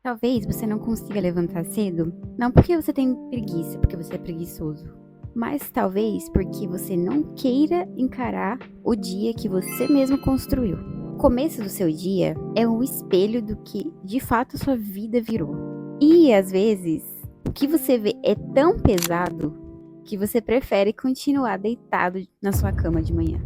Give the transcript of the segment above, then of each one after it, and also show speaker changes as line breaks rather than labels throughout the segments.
Talvez você não consiga levantar cedo, não porque você tem preguiça, porque você é preguiçoso, mas talvez porque você não queira encarar o dia que você mesmo construiu. O começo do seu dia é um espelho do que de fato sua vida virou. E às vezes, o que você vê é tão pesado que você prefere continuar deitado na sua cama de manhã.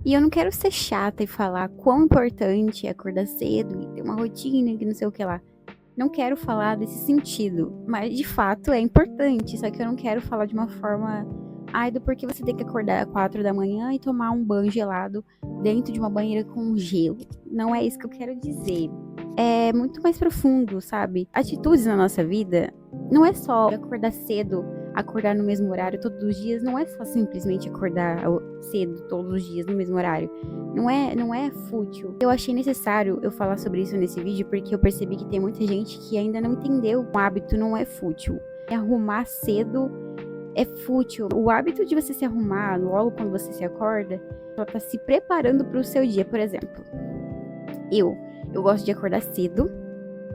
E eu não quero ser chata e falar quão importante é acordar cedo e ter uma rotina e não sei o que lá. Não quero falar desse sentido, mas de fato é importante, só que eu não quero falar de uma forma do porquê você tem que acordar às 4 da manhã e tomar um banho gelado dentro de uma banheira com gelo. Não é isso que eu quero dizer. É muito mais profundo, sabe? Atitudes na nossa vida não é só acordar cedo, acordar no mesmo horário todos os dias, não é só simplesmente acordar cedo todos os dias no mesmo horário. Não é fútil. Eu achei necessário eu falar sobre isso nesse vídeo porque eu percebi que tem muita gente que ainda não entendeu. O hábito não é fútil. Arrumar cedo é fútil. O hábito de você se arrumar logo quando você se acorda, ela tá se preparando para o seu dia, por exemplo. Eu gosto de acordar cedo,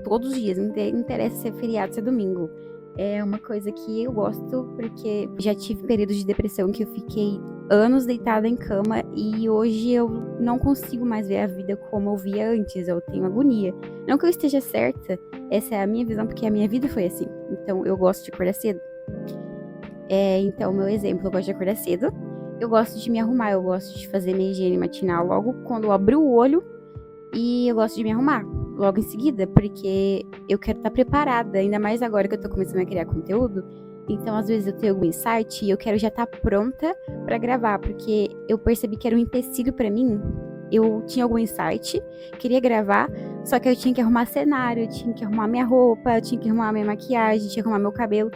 todos os dias, não interessa se é feriado, se é domingo. É uma coisa que eu gosto porque já tive períodos de depressão que eu fiquei anos deitada em cama e hoje eu não consigo mais ver a vida como eu via antes, eu tenho agonia. Não que eu esteja certa, essa é a minha visão porque a minha vida foi assim. Então eu gosto de acordar cedo. Então, meu exemplo, eu gosto de acordar cedo, eu gosto de me arrumar, eu gosto de fazer minha higiene matinal logo quando eu abro o olho e eu gosto de me arrumar logo em seguida, porque eu quero estar preparada, ainda mais agora que eu tô começando a criar conteúdo. Então, às vezes eu tenho algum insight e eu quero já estar pronta pra gravar, porque eu percebi que era um empecilho pra mim. Eu tinha algum insight, queria gravar, só que eu tinha que arrumar cenário, eu tinha que arrumar minha roupa, eu tinha que arrumar minha maquiagem, tinha que arrumar meu cabelo.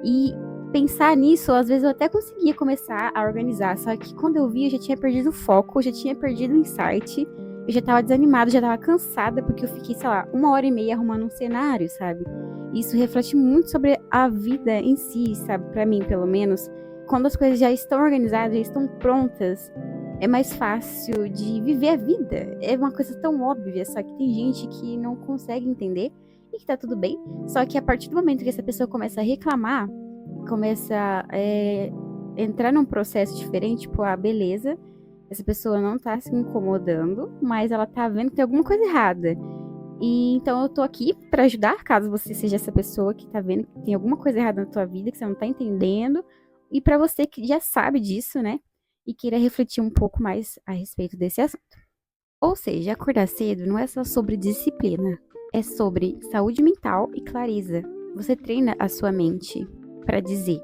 E pensar nisso, às vezes eu até conseguia começar a organizar, só que quando eu vi, eu já tinha perdido o foco, eu já tinha perdido o insight. Eu já tava desanimada, já tava cansada, porque eu fiquei, sei lá, 1h30 arrumando um cenário, sabe? Isso reflete muito sobre a vida em si, sabe? Pra mim, pelo menos. Quando as coisas já estão organizadas, já estão prontas, é mais fácil de viver a vida. É uma coisa tão óbvia, só que tem gente que não consegue entender e que tá tudo bem. Só que a partir do momento que essa pessoa começa a reclamar, começa a entrar num processo diferente, tipo, beleza, essa pessoa não tá se incomodando, mas ela tá vendo que tem alguma coisa errada. E então eu tô aqui pra ajudar, caso você seja essa pessoa que tá vendo que tem alguma coisa errada na tua vida, que você não tá entendendo. E pra você que já sabe disso, né? E queira refletir um pouco mais a respeito desse assunto. Ou seja, acordar cedo não é só sobre disciplina. É sobre saúde mental e clareza. Você treina a sua mente pra dizer: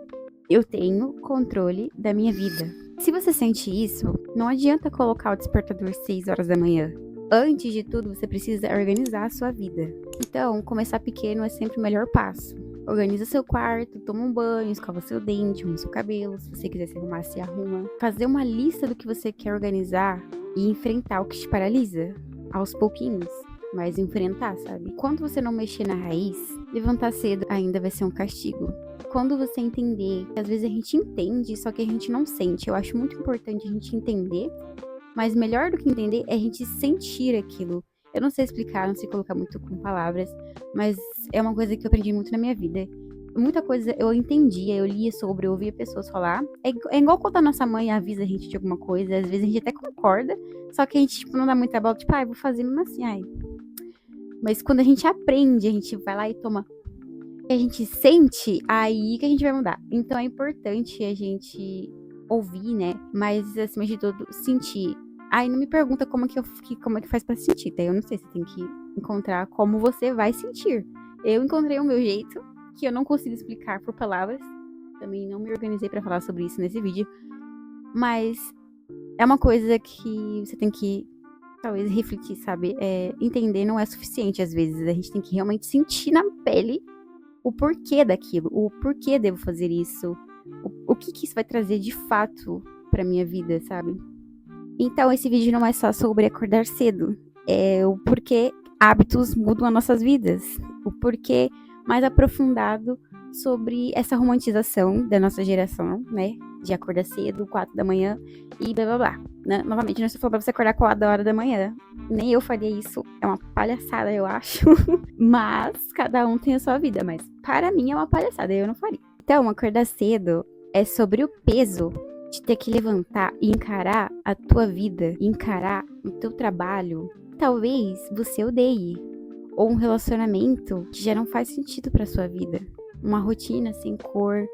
eu tenho controle da minha vida. Se você sente isso, não adianta colocar o despertador 6 horas da manhã. Antes de tudo, você precisa organizar a sua vida. Então, começar pequeno é sempre o melhor passo. Organiza seu quarto, toma um banho, escova seu dente, arruma seu cabelo. Se você quiser se arrumar, se arruma. Fazer uma lista do que você quer organizar e enfrentar o que te paralisa, aos pouquinhos. Mas enfrentar, sabe? Quando você não mexer na raiz, levantar cedo ainda vai ser um castigo. Quando você entender, às vezes a gente entende, só que a gente não sente. Eu acho muito importante a gente entender, mas melhor do que entender é a gente sentir aquilo. Eu não sei explicar, não sei colocar muito com palavras, mas é uma coisa que eu aprendi muito na minha vida. Muita coisa eu entendia, eu lia sobre, eu ouvia pessoas falar. É igual quando a nossa mãe avisa a gente de alguma coisa, às vezes a gente até concorda, só que a gente não dá muita bola, tipo, eu vou fazer mesmo assim, Mas quando a gente aprende, a gente vai lá e toma. A gente sente, aí que a gente vai mudar. Então é importante a gente ouvir, né? Mas acima de tudo, sentir. Aí não me pergunta como é que faz pra sentir, tá? Eu não sei, você tem que encontrar como você vai sentir. Eu encontrei o meu jeito, que eu não consigo explicar por palavras. Também não me organizei pra falar sobre isso nesse vídeo. Mas é uma coisa que você tem que talvez refletir, sabe? Entender não é suficiente às vezes. A gente tem que realmente sentir na pele o porquê daquilo, o porquê devo fazer isso, o que isso vai trazer de fato pra minha vida, sabe? Então, esse vídeo não é só sobre acordar cedo, é o porquê hábitos mudam as nossas vidas, o porquê mais aprofundado sobre essa romantização da nossa geração, né? de acordar cedo, 4 da manhã e blá blá blá. Né? Novamente, não estou falando pra você acordar 4 horas da manhã. Nem eu faria isso. É uma palhaçada, eu acho. Mas cada um tem a sua vida. Mas para mim é uma palhaçada, eu não faria. Então, acordar cedo é sobre o peso de ter que levantar e encarar a tua vida, encarar o teu trabalho. Talvez você odeie. Ou um relacionamento que já não faz sentido pra sua vida. Uma rotina sem cor.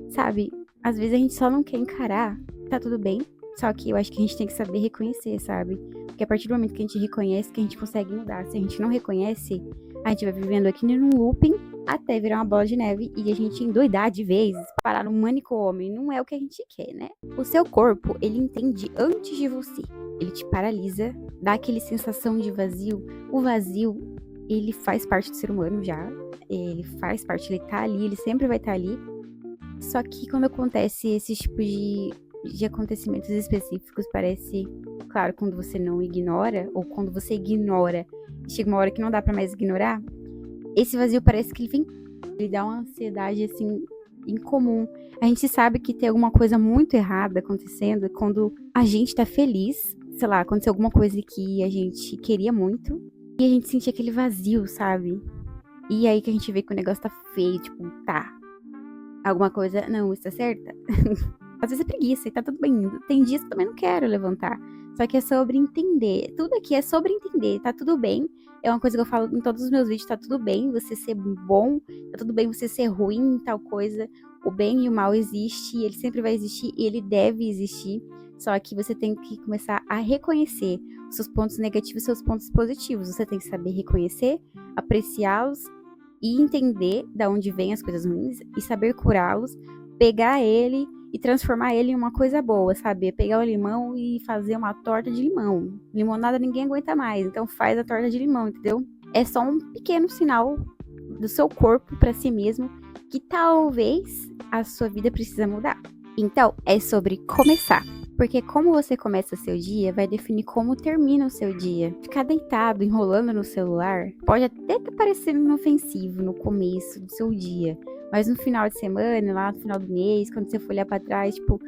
Sabe? Às vezes a gente só não quer encarar. Tá tudo bem. Só que eu acho que a gente tem que saber reconhecer, sabe? Porque a partir do momento que a gente reconhece, que a gente consegue mudar. Se a gente não reconhece, a gente vai vivendo aqui num looping até virar uma bola de neve e a gente endoidar de vez, parar num manicômio. Não é o que a gente quer, né? O seu corpo, ele entende antes de você. Ele te paralisa, dá aquele sensação de vazio. O vazio, ele faz parte do ser humano já. Ele faz parte, ele tá ali, ele sempre vai estar ali. Só que quando acontece esses tipos de acontecimentos específicos, parece, claro, quando você não ignora, ou quando você ignora, chega uma hora que não dá pra mais ignorar, esse vazio parece que ele dá uma ansiedade, assim, incomum. A gente sabe que tem alguma coisa muito errada acontecendo quando a gente tá feliz, sei lá, aconteceu alguma coisa que a gente queria muito, e a gente sente aquele vazio, sabe? E aí que a gente vê que o negócio tá feio, tipo, tá, alguma coisa não está certa. Às vezes é preguiça e tá tudo bem. Tem dias que eu também não quero levantar. Só que é sobre entender. Tudo aqui é sobre entender. Tá tudo bem. É uma coisa que eu falo em todos os meus vídeos. Tá tudo bem você ser bom. Tá tudo bem você ser ruim em tal coisa. O bem e o mal existe. Ele sempre vai existir. E ele deve existir. Só que você tem que começar a reconhecer os seus pontos negativos e os seus pontos positivos. Você tem que saber reconhecer, apreciá-los e entender de onde vêm as coisas ruins e saber curá-los, pegar ele e transformar ele em uma coisa boa, sabe? Pegar o limão e fazer uma torta de limão. Limonada ninguém aguenta mais, então faz a torta de limão, entendeu? É só um pequeno sinal do seu corpo para si mesmo que talvez a sua vida precisa mudar. Então, é sobre começar. Porque como você começa o seu dia, vai definir como termina o seu dia. Ficar deitado, enrolando no celular, pode até estar parecendo inofensivo no começo do seu dia. Mas no final de semana, lá no final do mês, quando você for olhar pra trás, tipo,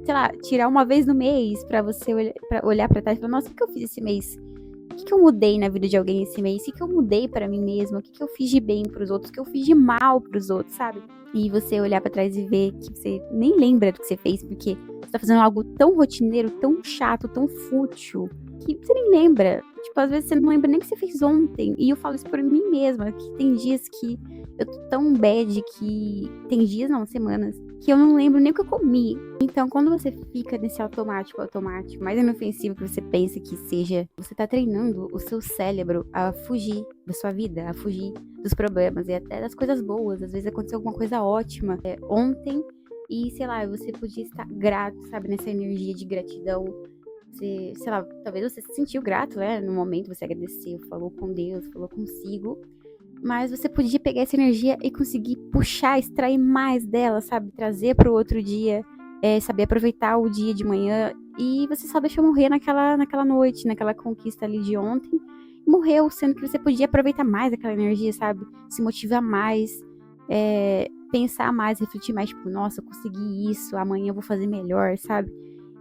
sei lá, tirar uma vez no mês pra você olhar pra trás e falar, nossa, o que eu fiz esse mês? O que eu mudei na vida de alguém esse mês? O que eu mudei pra mim mesma? O que eu fiz de bem pros outros? O que eu fiz de mal pros outros, sabe? E você olhar pra trás e ver que você nem lembra do que você fez, porque você tá fazendo algo tão rotineiro, tão chato, tão fútil, que você nem lembra. Tipo, às vezes você não lembra nem o que você fez ontem. E eu falo isso por mim mesma, que tem dias que eu tô tão bad que... Tem dias, não, semanas, que eu não lembro nem o que eu comi. Então, quando você fica nesse automático, mais inofensivo que você pensa que seja, você tá treinando o seu cérebro a fugir da sua vida, a fugir dos problemas e até das coisas boas. Às vezes aconteceu alguma coisa ótima ontem e, sei lá, você podia estar grato, sabe, nessa energia de gratidão. Você, sei lá, talvez você se sentiu grato, né? No momento você agradeceu, falou com Deus, falou consigo. Mas você podia pegar essa energia e conseguir puxar, extrair mais dela, sabe? Trazer para o outro dia, saber aproveitar o dia de manhã. E você só deixou morrer naquela noite, naquela conquista ali de ontem. E morreu, sendo que você podia aproveitar mais aquela energia, sabe? Se motivar mais, pensar mais, refletir mais. Tipo, nossa, eu consegui isso, amanhã eu vou fazer melhor, sabe?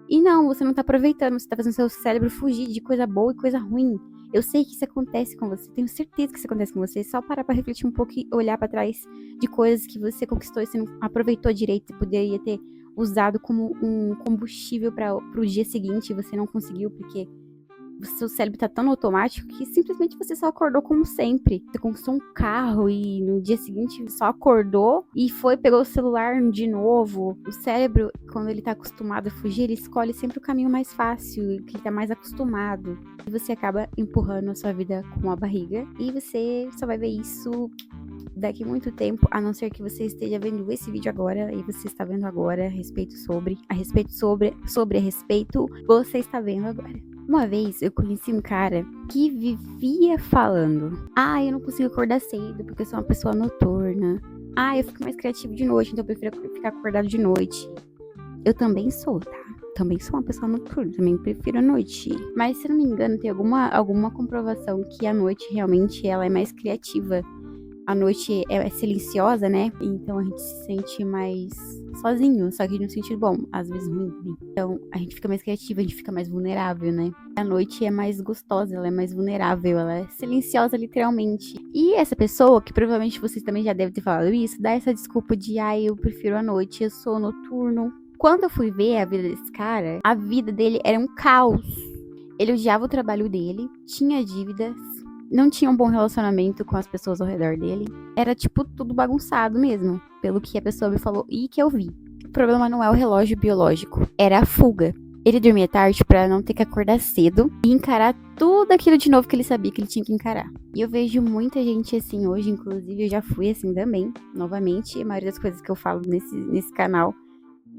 E não, você não tá aproveitando, você tá fazendo seu cérebro fugir de coisa boa e coisa ruim. Eu sei que isso acontece com você, tenho certeza que isso acontece com você. Só parar pra refletir um pouco e olhar pra trás de coisas que você conquistou e você não aproveitou direito. Você poderia ter usado como um combustível pro dia seguinte e você não conseguiu porque o seu cérebro tá tão automático que simplesmente você só acordou como sempre. Você conquistou um carro e no dia seguinte só acordou e pegou o celular de novo. O cérebro, quando ele tá acostumado a fugir, ele escolhe sempre o caminho mais fácil, que ele tá mais acostumado. E você acaba empurrando a sua vida com a barriga. E você só vai ver isso daqui a muito tempo, a não ser que você esteja vendo esse vídeo agora e você está vendo agora a respeito, você está vendo agora. Uma vez eu conheci um cara que vivia falando: eu não consigo acordar cedo porque eu sou uma pessoa noturna. Eu fico mais criativo de noite, então eu prefiro ficar acordado de noite. Eu também sou, tá? Também sou uma pessoa noturna, também prefiro a noite. Mas se não me engano, tem alguma comprovação que a noite realmente ela é mais criativa. a noite é silenciosa, né? Então a gente se sente mais sozinho, só que no sentido bom, às vezes ruim também. Então a gente fica mais criativa, a gente fica mais vulnerável, né? A noite é mais gostosa, ela é mais vulnerável, ela é silenciosa literalmente. E essa pessoa, que provavelmente vocês também já devem ter falado isso, dá essa desculpa de, eu prefiro a noite, eu sou noturno. Quando eu fui ver a vida desse cara, a vida dele era um caos. Ele odiava o trabalho dele, tinha dívidas, não tinha um bom relacionamento com as pessoas ao redor dele. Era, tipo, tudo bagunçado mesmo, pelo que a pessoa me falou e que eu vi. O problema não é o relógio biológico, era a fuga. Ele dormia tarde pra não ter que acordar cedo e encarar tudo aquilo de novo que ele sabia que ele tinha que encarar. E eu vejo muita gente assim hoje, inclusive eu já fui assim também, novamente. A maioria das coisas que eu falo nesse canal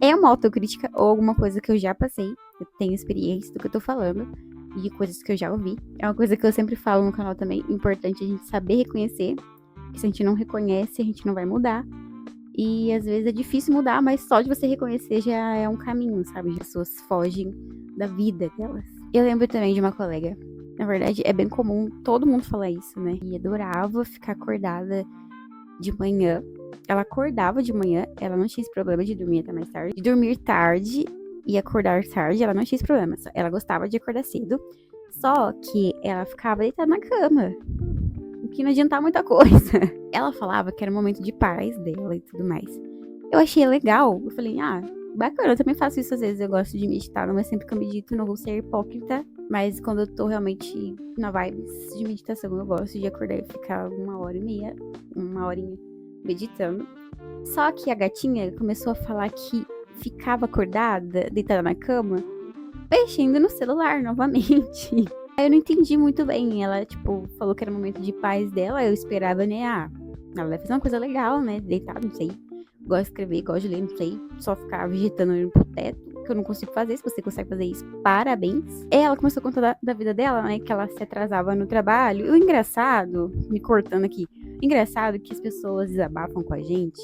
é uma autocrítica ou alguma coisa que eu já passei. Eu tenho experiência do que eu tô falando e de coisas que eu já ouvi. É uma coisa que eu sempre falo no canal também. Importante a gente saber reconhecer. Que se a gente não reconhece, a gente não vai mudar. E às vezes é difícil mudar, mas só de você reconhecer já é um caminho, sabe? As pessoas fogem da vida delas. Eu lembro também de uma colega. Na verdade, é bem comum todo mundo falar isso, né? E adorava ficar acordada de manhã. Ela acordava de manhã, ela não tinha esse problema de dormir até mais tarde. De dormir tarde e acordar tarde, ela não tinha esse problema. Ela gostava de acordar cedo, só que ela ficava deitada na cama, o que não adiantava muita coisa. Ela falava que era um momento de paz dela e tudo mais. Eu achei legal, eu falei, bacana, eu também faço isso às vezes, eu gosto de meditar, mas sempre que eu medito não vou ser hipócrita. Mas quando eu tô realmente na vibe de meditação, eu gosto de acordar e ficar 1h30, 1 horinha meditando. Só que a gatinha começou a falar que ficava acordada, deitada na cama, mexendo no celular novamente. Aí eu não entendi muito bem. Ela, falou que era o momento de paz dela. Eu esperava, né? Ela deve fazer uma coisa legal, né? Deitada, não sei. Gosto de escrever, gosto de ler, não sei. Só ficar vegetando olhando pro teto, que eu não consigo fazer. Se você consegue fazer isso, parabéns. Ela começou a contar da vida dela, né? Que ela se atrasava no trabalho. E o engraçado, me cortando aqui, engraçado que as pessoas desabafam com a gente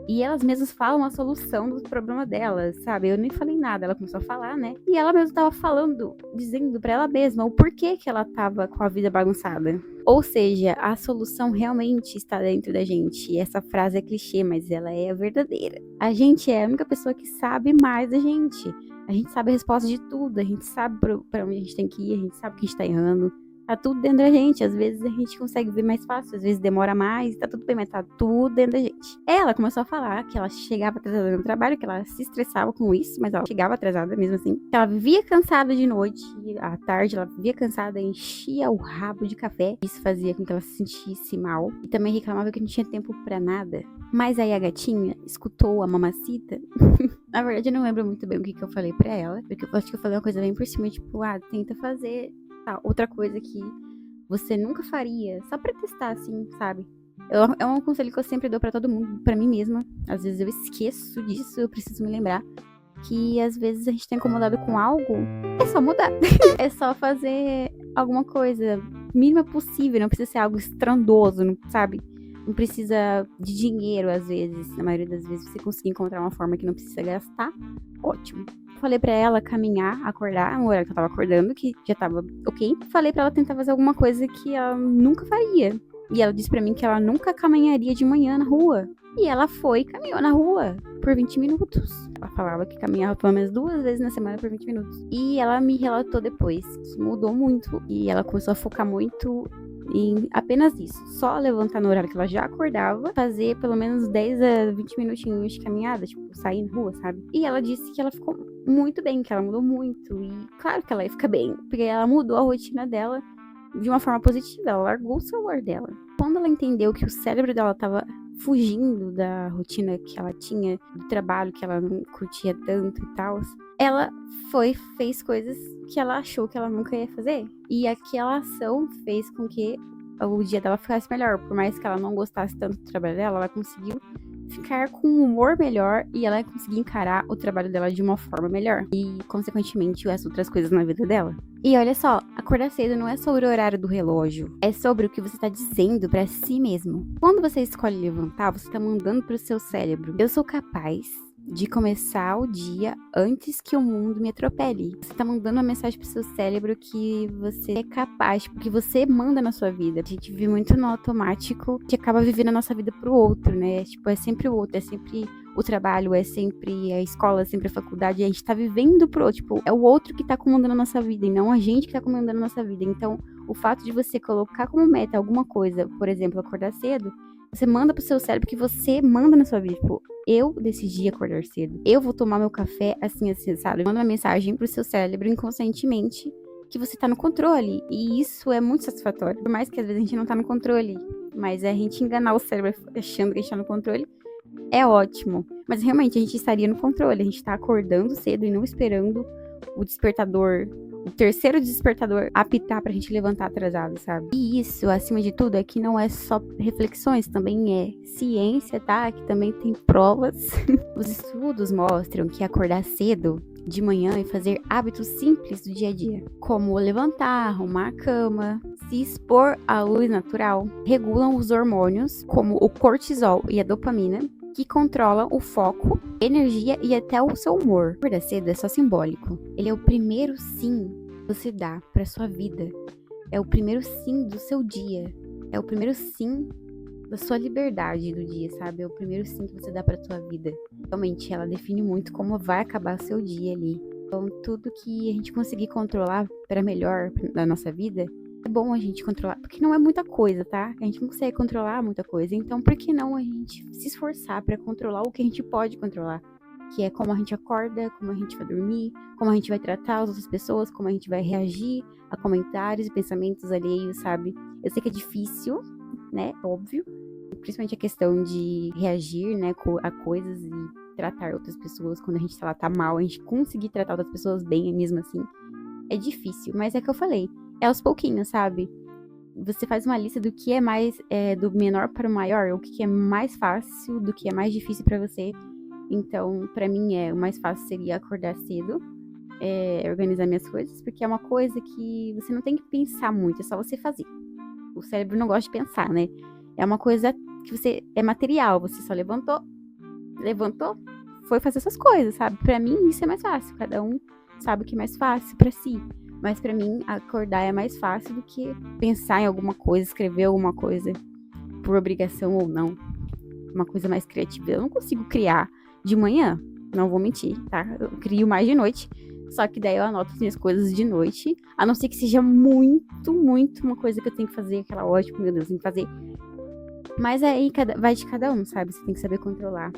e elas mesmas falam a solução do problema delas, sabe? Eu nem falei nada, ela começou a falar, né? E ela mesma tava falando, dizendo pra ela mesma o porquê que ela tava com a vida bagunçada. Ou seja, a solução realmente está dentro da gente. E essa frase é clichê, mas ela é a verdadeira. A gente é a única pessoa que sabe mais da gente. A gente sabe a resposta de tudo, a gente sabe pra onde a gente tem que ir, a gente sabe que a gente tá errando. Tá tudo dentro da gente. Às vezes a gente consegue ver mais fácil, às vezes demora mais, tá tudo bem, mas tá tudo dentro da gente. Ela começou a falar que ela chegava atrasada no trabalho, que ela se estressava com isso, mas ela chegava atrasada mesmo assim. Que ela vivia cansada de noite, à tarde ela vivia cansada, enchia o rabo de café. Isso fazia com que ela se sentisse mal. E também reclamava que não tinha tempo pra nada. Mas aí a gatinha escutou a mamacita. Na verdade, eu não lembro muito bem o que eu falei pra ela, porque eu acho que eu falei uma coisa bem por cima, tenta fazer outra coisa que você nunca faria, só pra testar, assim, sabe? É um conselho que eu sempre dou pra todo mundo, pra mim mesma. Às vezes eu esqueço disso, eu preciso me lembrar que às vezes a gente tá incomodado com algo, é só mudar. É só fazer alguma coisa mínima possível, não precisa ser algo estrondoso, não, sabe? Não precisa de dinheiro, às vezes. Na maioria das vezes, você conseguir encontrar uma forma que não precisa gastar, ótimo. Falei pra ela caminhar, acordar, no horário que eu tava acordando, que já tava ok. Falei pra ela tentar fazer alguma coisa que ela nunca faria. E ela disse pra mim que ela nunca caminharia de manhã na rua. E ela foi e caminhou na rua por 20 minutos. Ela falava que caminhava pelo menos 2 vezes na semana por 20 minutos. E ela me relatou depois que mudou muito. E ela começou a focar muito em apenas isso. Só levantar no horário que ela já acordava, fazer pelo menos 10 a 20 minutinhos de caminhada, sair na rua, sabe? E ela disse que ela ficou muito bem, que ela mudou muito. E claro que ela ia ficar bem, porque ela mudou a rotina dela de uma forma positiva. Ela largou o celular dela. Quando ela entendeu que o cérebro dela tava fugindo da rotina que ela tinha, do trabalho que ela não curtia tanto e tal, ela fez coisas que ela achou que ela nunca ia fazer. E aquela ação fez com que o dia dela ficasse melhor. Por mais que ela não gostasse tanto do trabalho dela, ela conseguiu ficar com um humor melhor e ela conseguiu encarar o trabalho dela de uma forma melhor. E, consequentemente, as outras coisas na vida dela. E olha só, acordar cedo não é sobre o horário do relógio. É sobre o que você tá dizendo pra si mesmo. Quando você escolhe levantar, você tá mandando pro seu cérebro: eu sou capaz de começar o dia antes que o mundo me atropele. Você tá mandando uma mensagem pro seu cérebro que você é capaz, que você manda na sua vida. A gente vive muito no automático, que acaba vivendo a nossa vida pro outro, né? Tipo, é sempre o outro, é sempre o trabalho, é sempre a escola, é sempre a faculdade, a gente tá vivendo pro outro, tipo, é o outro que tá comandando a nossa vida, e não a gente que tá comandando a nossa vida. Então, o fato de você colocar como meta alguma coisa, por exemplo, acordar cedo, você manda pro seu cérebro que você manda na sua vida, tipo, eu decidi acordar cedo. Eu vou tomar meu café assim, sabe? Manda uma mensagem pro seu cérebro inconscientemente que você tá no controle. E isso é muito satisfatório. Por mais que às vezes a gente não tá no controle. Mas a gente enganar o cérebro achando que a gente tá no controle é ótimo. Mas realmente a gente estaria no controle. A gente tá acordando cedo e não esperando o despertador, o terceiro despertador apitar pra gente levantar atrasado, sabe? E isso, acima de tudo, é que não é só reflexões, também é ciência, tá? Que também tem provas. Os estudos mostram que acordar cedo de manhã e fazer hábitos simples do dia a dia, como levantar, arrumar a cama, se expor à luz natural, regulam os hormônios, como o cortisol e a dopamina, que controlam o foco, energia e até o seu humor. Acordar cedo é só simbólico. Ele é o primeiro sim que você dá para sua vida. É o primeiro sim do seu dia. É o primeiro sim da sua liberdade do dia, sabe? É o primeiro sim que você dá para sua vida. Realmente, ela define muito como vai acabar o seu dia ali. Então, tudo que a gente conseguir controlar para melhor da nossa vida, é bom a gente controlar, porque não é muita coisa, tá? A gente não consegue controlar muita coisa, então por que não a gente se esforçar para controlar o que a gente pode controlar? Que é como a gente acorda, como a gente vai dormir, como a gente vai tratar as outras pessoas, como a gente vai reagir a comentários e pensamentos alheios, sabe? Eu sei que é difícil, né? Óbvio. Principalmente a questão de reagir, né, a coisas e tratar outras pessoas quando a gente, sei lá, tá mal, a gente conseguir tratar outras pessoas bem mesmo assim. É difícil, mas é o que eu falei. É aos pouquinhos, sabe? Você faz uma lista do que é mais, do menor para o maior, o que é mais fácil, do que é mais difícil para você. Então, pra mim, o mais fácil seria acordar cedo, organizar minhas coisas, porque é uma coisa que você não tem que pensar muito, é só você fazer. O cérebro não gosta de pensar, né? É uma coisa que você é material, você só levantou, foi fazer essas coisas, sabe? Pra mim isso é mais fácil, cada um sabe o que é mais fácil pra si. Mas pra mim acordar é mais fácil do que pensar em alguma coisa, escrever alguma coisa por obrigação ou não. Uma coisa mais criativa. Eu não consigo criar de manhã, não vou mentir, tá? Eu crio mais de noite. Só que daí eu anoto as minhas coisas de noite. A não ser que seja muito, muito uma coisa que eu tenho que fazer, aquela hora, tipo, meu Deus, tem que fazer. Mas aí vai de cada um, sabe? Você tem que saber controlar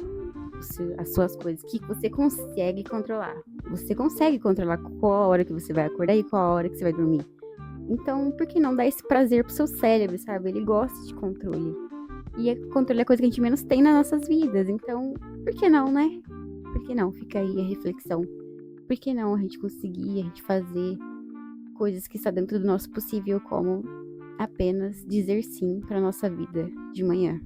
as suas coisas que você consegue controlar. Você consegue controlar qual a hora que você vai acordar e qual a hora que você vai dormir. Então, por que não dar esse prazer pro seu cérebro, sabe? Ele gosta de controle. E controle é a coisa que a gente menos tem nas nossas vidas. Então, por que não, né? Por que não? Fica aí a reflexão. Por que não a gente conseguir, a gente fazer coisas que está dentro do nosso possível, como apenas dizer sim para nossa vida de manhã?